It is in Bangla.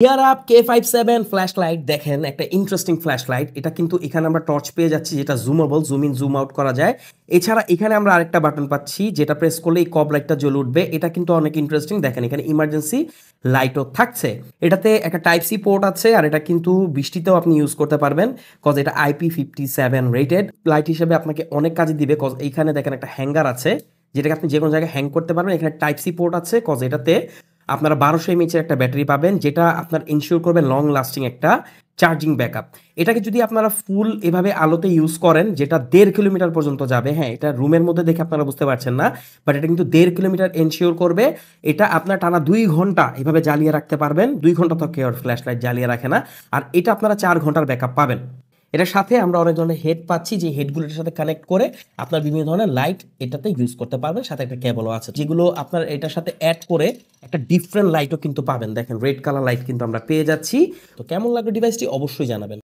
ইয়ারআপ K57 ফ্ল্যাশ লাইট দেখেন একটা ইন্টারেস্টিং ফ্ল্যাশ লাইট। এটা কিন্তু এখানে আমরা টর্চ পেয়ে যাচ্ছি যেটা জুমেবল, জুম ইন জুম আউট করা যায়। এছাড়া এখানে আমরা আরেকটা বাটন পাচ্ছি যেটা প্রেস করলে এই কব লাইটটা জ্বলে উঠবে। এটা কিন্তু অনেক ইন্টারেস্টিং। দেখেন এখানে ইমার্জেন্সি লাইটও থাকছে। এটাতে একটা টাইপ সি পোর্ট আছে আর এটা কিন্তু বৃষ্টিতেও আপনি ইউজ করতে পারবেন কজ এটা IP57 রেটেড লাইট হিসেবে আপনাকে অনেক কাজে দিবে। কজ এইখানে দেখেন একটা হ্যাঙ্গার আছে যেটাকে আপনি যে কোনো জায়গায় হ্যাং করতে পারবেন। এখানে টাইপ সি পোর্ট আছে কজ এটাতে আপনারা 1200 এমএইচের একটা ব্যাটারি পাবেন যেটা আপনার ইনশিওর করবে লং লাস্টিং একটা চার্জিং ব্যাকআপ। এটাকে যদি আপনারা ফুল এভাবে আলোতে ইউজ করেন যেটা 1.5 কিলোমিটার পর্যন্ত যাবে, হ্যাঁ এটা রুমের মধ্যে দেখে আপনারা বুঝতে পারছেন না, বাট এটা কিন্তু 1.5 কিলোমিটার এনশিওর করবে। এটা আপনার টানা 2 ঘন্টা এভাবে জ্বালিয়ে রাখতে পারবেন। 2 ঘন্টা তো কেউ ফ্ল্যাশ লাইট জ্বালিয়ে রাখে না। আর এটা আপনারা 4 ঘন্টার ব্যাকআপ পাবেন। এটার সাথে আমরা অনেক ধরনের হেড পাচ্ছি যে হেডগুলোর সাথে কানেক্ট করে আপনার বিভিন্ন ধরনের লাইট এটাতে ইউজ করতে পারবেন। সাথে একটা কেবলও আছে যেগুলো আপনার এটার সাথে অ্যাড করে একটা ডিফারেন্ট লাইটও কিন্তু পাবেন। দেখেন রেড কালার লাইট কিন্তু আমরা পেয়ে যাচ্ছি। তো কেমন লাগলো ডিভাইসটি অবশ্যই জানাবেন।